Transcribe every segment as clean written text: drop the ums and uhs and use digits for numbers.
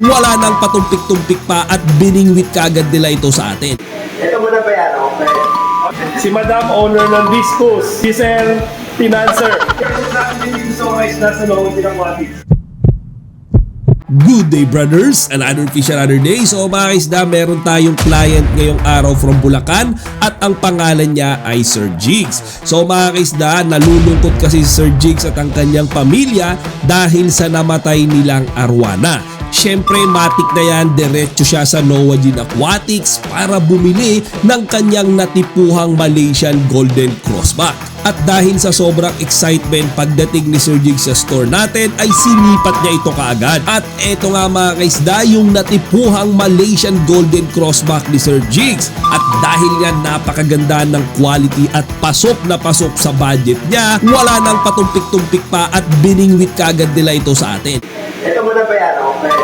Wala nang patumpik-tumpik pa at biningwit kagad nila ito sa atin. Ito muna ba yan? Okay. Si Madam Owner ng Discos, si Sir Financer. Kaya sa akin dito sa guys, nasa loob din ang Wati. Good day brothers! Another fish, another day. So mga kaisda, meron tayong client ngayong araw from Bulacan at ang pangalan niya ay Sir Jigs. So mga kaisda, nalulungkot kasi si Sir Jigs at ang kanyang pamilya dahil sa namatay nilang arwana. Siyempre matik na yan, diretso siya sa Noah Gin Aquatics para bumili ng kanyang natipuhang Malaysian Golden Crossback. At dahil sa sobrang excitement pagdating ni Sir Jigs sa store natin ay sinipat niya ito kaagad. At eto nga mga kaisda, yung natipuhang Malaysian Golden Crossback ni Sir Jigs. At dahil nga napakaganda ng quality at pasok na pasok sa budget niya, wala nang patumpik-tumpik pa at biningwit kaagad nila ito sa atin. Ito muna ba yan? Okay.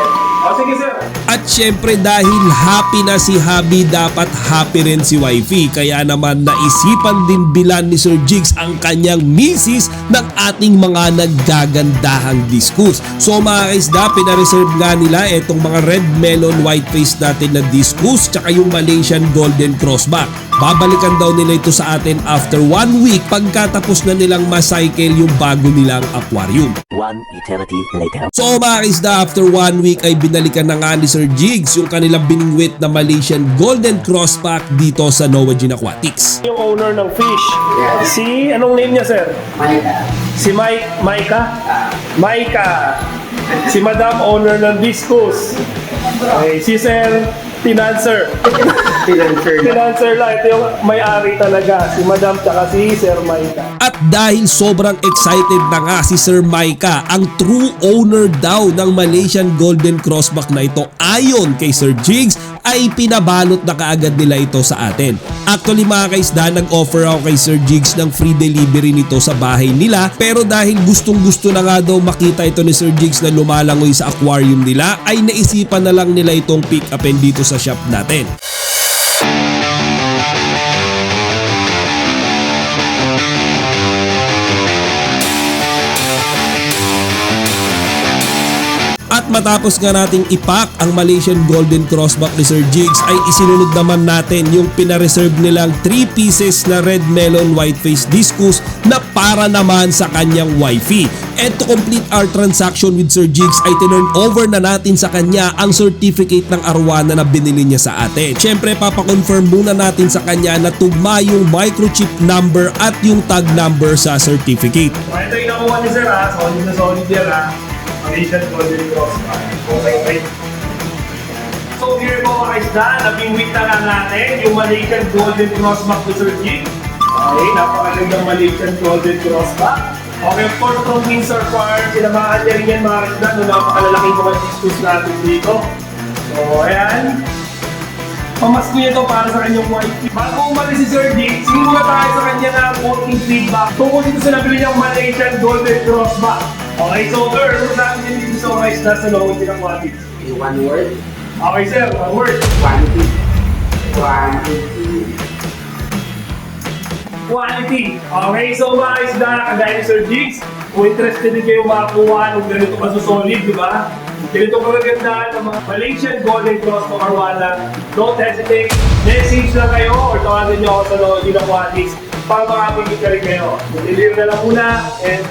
O sige sir. At syempre dahil happy na si hubby, dapat happy rin si wifey. Kaya naman naisipan din bilan ni Sir Jigs ang kanyang misis ng ating mga naggagandahang discus. So mga kaisda, pinareserve nga nila itong mga red melon white face natin na discus tsaka yung Malaysian Golden Crossback. Babalikan daw nila ito sa atin after 1 week pagkatapos na nilang macycle yung bago nilang aquarium. 1 eternity later. So mga kaisda, after 1 week ay binalikan na nga ni Sir Jigs yung kanilang biningwit na Malaysian Golden Crossback dito sa Noah Gin Aquatics. Yung owner ng fish. Yeah. Si, anong name niya sir? Maika. Si Maika? Maika. Si Madam Owner ng Discos. Okay, si Sir Financer. Financer. Financer lang. Ito yung may-ari talaga. Si Madam tsaka si Sir Maika. At dahil sobrang excited na nga si Sir Maika, ang true owner daw ng Malaysian Golden Crossback na ito ayon kay Sir Jigs, ay pinabalot na kaagad nila ito sa atin. Actually mga kaisda, nag-offer ako kay Sir Jigs ng free delivery nito sa bahay nila, pero dahil gustong gusto na nga daw makita ito ni Sir Jigs na lumalangoy sa aquarium nila, ay naisipan na lang nila itong pick upin dito sa shop natin. At matapos nga nating ipack ang Malaysian Golden Crossback ni Sir Jigs ay isinunod naman natin yung pinareserve nilang 3 pieces na red melon white face discus na para naman sa kanyang wifey. And to complete our transaction with Sir Jigs ay tinurn over na natin sa kanya ang certificate ng arwana na binili niya sa atin. Siyempre papakonfirm muna natin sa kanya na tugma yung microchip number at yung tag number sa certificate. So, ito yung nakuha ni sir ha. Solid na solid yan ha. Malaysian Golden Crossback. Okay. So here po mga kaisda, nabingwit na lang natin yung Malaysian Golden Crossback ni Sir Jigs. Okay, napakagandang Malaysian Golden Crossback. Okay, of course, from Windsor Farm, sinamahan niya rin yan mga kaisda, no, napakalalaking mga discus natin dito. So, ayan. Pamasko niya ito para sa kanyang wife. Bago umalis si Sir Jigs, hindi muna tayo sa kanya na working feedback tungkol dito sa nabili niyang Malaysian Golden Crossback. Okay, so sir, ano namin din dito sa mga isda sa loob din ang Wati? In one word. Okay sir, one word. Quantity. Quantity. Quality. Okay, so mga isda, kagaya ni Sir Jigs, kung interested din kayo makakuha ng ganito kasusolid, di ba? Ganito kagagandaan ng mga Malaysian Golden Crossback arwana. Don't hesitate, message lang kayo or tawagin nyo ako sa loob din ang Wati para makapagigit ka rin kayo. Deliver na lang muna and